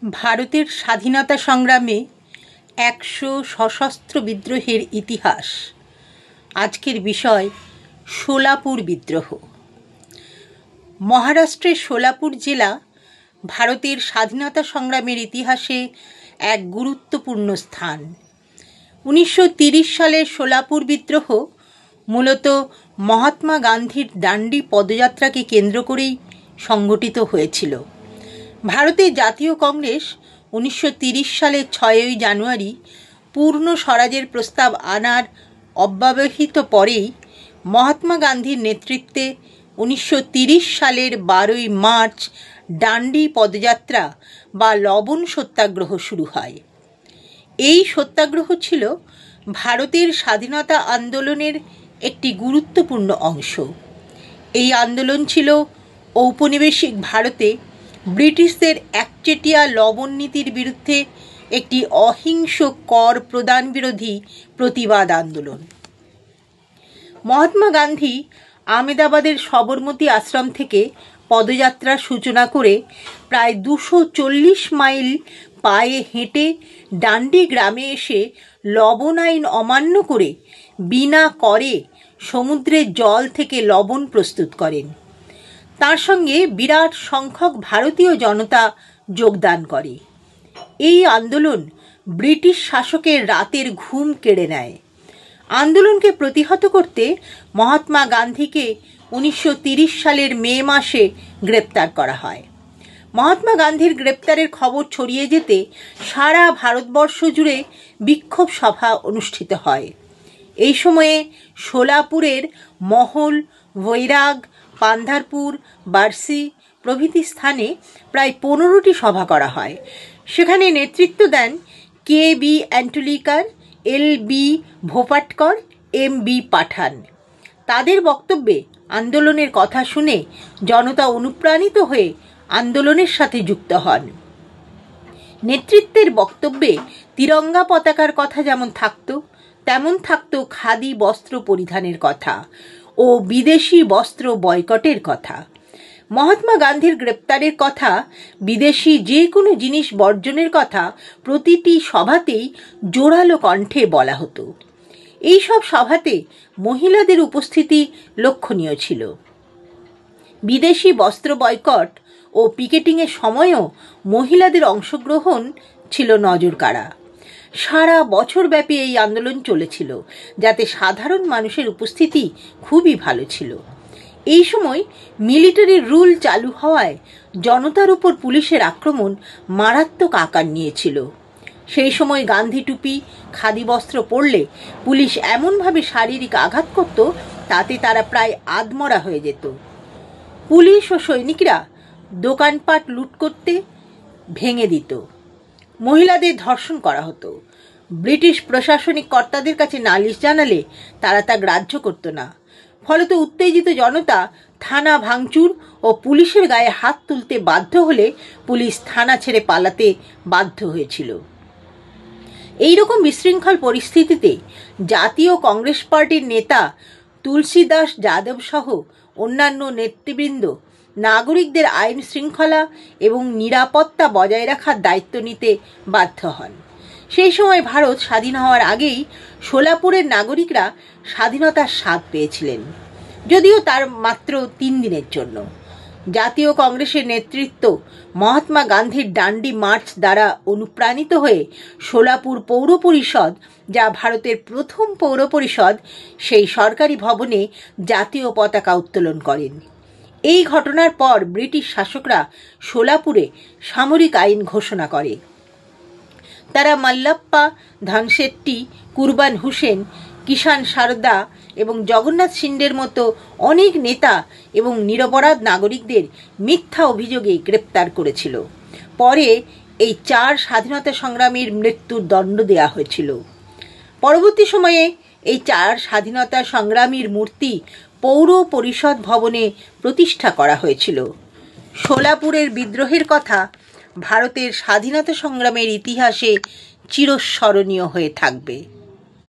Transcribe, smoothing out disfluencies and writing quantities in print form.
ভারতের স্বাধীনতা সংগ্রামে ১০০ সশস্ত্র বিদ্রোহের ইতিহাস। আজকের বিষয় শোলাপুর বিদ্রোহ। মহারাষ্ট্রের শোলাপুর জেলা ভারতের স্বাধীনতা সংগ্রামের ইতিহাসে এক গুরুত্বপূর্ণ স্থান। ১৯৩০ সালের শোলাপুর বিদ্রোহ মূলত মহাত্মা গান্ধীর দাণ্ডি পদযাত্রাকে কেন্দ্র করেই সংগঠিত হয়েছিল। ভারতের জাতীয় কংগ্রেস ১৯৩০ সালের ৬ই জানুয়ারি পূর্ণ স্বরাজের প্রস্তাব আনার অব্যবহিত পরেই মহাত্মা গান্ধীর নেতৃত্বে ১৯৩০ সালের ১২ই মার্চ দাণ্ডি পদযাত্রা বা লবণ সত্যাগ্রহ শুরু হয়। এই সত্যাগ্রহ ছিল ভারতের স্বাধীনতা আন্দোলনের একটি গুরুত্বপূর্ণ অংশ। এই আন্দোলন ছিল ঔপনিবেশিক ভারতে ব্রিটিশদের একচেটিয়া লবণ নীতির বিরুদ্ধে একটি অহিংস কর প্রদান বিরোধী প্রতিবাদ আন্দোলন। মহাত্মা গান্ধী আহমেদাবাদের সবরমতী আশ্রম থেকে পদযাত্রার সূচনা করে প্রায় ২৪০ মাইল পায়ে হেঁটে দাণ্ডি গ্রামে এসে লবণ আইন অমান্য করে বিনা করে সমুদ্রের জল থেকে লবণ প্রস্তুত করেন। তার সঙ্গে বিরাট সংখ্যক ভারতীয় জনতা যোগদান করে। এই আন্দোলন ব্রিটিশ শাসকের রাতের ঘুম কেড়ে নেয়। আন্দোলনকে প্রতিহত করতে মহাত্মা গান্ধীকে ১৯৩০ সালের মে মাসে গ্রেপ্তার করা হয়। মহাত্মা গান্ধীর গ্রেপ্তারের খবর ছড়িয়ে যেতে সারা ভারতবর্ষ জুড়ে বিক্ষোভ সভা অনুষ্ঠিত হয়। এই সময়ে শোলাপুরের মহল, বৈরাগ, পান্ধারপুর, বার্সি প্রভৃতি স্থানে প্রায় ১৫টি সভা করা হয়। সেখানে নেতৃত্ব দেন কে.বি. অ্যান্টুলিকার, এল.বি. ভোপাটকর, এম.বি. পাঠান। তাদের বক্তব্যে আন্দোলনের কথা শুনে জনতা অনুপ্রাণিত হয়ে আন্দোলনের সাথে যুক্ত হন। নেতৃত্বের বক্তব্যে তিরঙ্গা পতাকার কথা যেমন থাকত, তেমন থাকত খাদি বস্ত্র পরিধানের কথা ও বিদেশি বস্ত্র বয়কটের কথা। মহাত্মা গান্ধীর গ্রেপ্তারের কথা, বিদেশি যে কোনো জিনিস বর্জনের কথা প্রতিটি সভাতেই জোরালো কণ্ঠে বলা হতো। এই সব সভাতে মহিলাদের উপস্থিতি লক্ষণীয় ছিল। বিদেশি বস্ত্র বয়কট ও পিকেটিংয়ের সময়ও মহিলাদের অংশগ্রহণ ছিল নজরকাড়া। সারা বছরব্যাপী এই আন্দোলন চলেছিল, যাতে সাধারণ মানুষের উপস্থিতি খুবই ভালো ছিল। এই সময় মিলিটারি রুল চালু হওয়ায় জনতার উপর পুলিশের আক্রমণ মারাত্মক আকার নিয়েছিল। সেই সময় গান্ধী টুপি, খাদি বস্ত্র পরলে পুলিশ এমনভাবে শারীরিক আঘাত করত, তাতে তারা প্রায় আধমরা হয়ে যেত। পুলিশ ও সৈনিকরা দোকানপাট লুট করতে ভেঙে দিত। মহিলাদের ধর্ষণ করা হতো। ব্রিটিশ প্রশাসনিক কর্তাদের কাছে নালিশ জানালে তারা তা গ্রাহ্য করত না। ফলত উত্তেজিত জনতা থানা ভাঙচুর ও পুলিশের গায়ে হাত তুলতে বাধ্য হলে পুলিশ থানা ছেড়ে পালাতে বাধ্য হয়েছিল। এইরকম বিশৃঙ্খল পরিস্থিতিতে জাতীয় কংগ্রেস পার্টির নেতা তুলসীদাস যাদব সহ অন্যান্য নেতৃবৃন্দ নাগরিকদের আইন শৃঙ্খলা এবং নিরাপত্তা বজায় রাখার দায়িত্ব নিতে বাধ্য হন। সেই সময় ভারত স্বাধীন হওয়ার আগেই শোলাপুরের নাগরিকরা স্বাধীনতার স্বাদ পেয়েছিলেন, যদিও তার মাত্র ৩ দিনের জন্য। জাতীয় কংগ্রেসের নেতৃত্ব মহাত্মা গান্ধীর দাণ্ডি মার্চ দ্বারা অনুপ্রাণিত হয়ে শোলাপুর পৌর পরিষদ, যা ভারতের প্রথম পৌর পরিষদ, সেই সরকারি ভবনে জাতীয় পতাকা উত্তোলন করেন। এই ঘটনার পর ব্রিটিশ শাসকরা শোলাপুরে সামরিক আইন ঘোষণা করে। তারা মাল্লাপ্পা, ধনশেট্টি, কুরবান হুসেন, কিষাণ সারদা এবং জগন্নাথ শিন্ডের মতো অনেক নেতা এবং নিরপরাধ নাগরিকদের মিথ্যা অভিযোগে গ্রেপ্তার করেছিল। পরে এই ৪ স্বাধীনতা সংগ্রামীর মৃত্যুর দণ্ড দেয়া হয়েছিল। পরবর্তী সময়ে এই ৪ স্বাধীনতা সংগ্রামীর মূর্তি পৌর পরিষদ ভবনে প্রতিষ্ঠা করা হয়েছিল। শোলাপুরের বিদ্রোহের কথা ভারতের স্বাধীনতা সংগ্রামের ইতিহাসে চিরস্মরণীয় হয়ে থাকবে।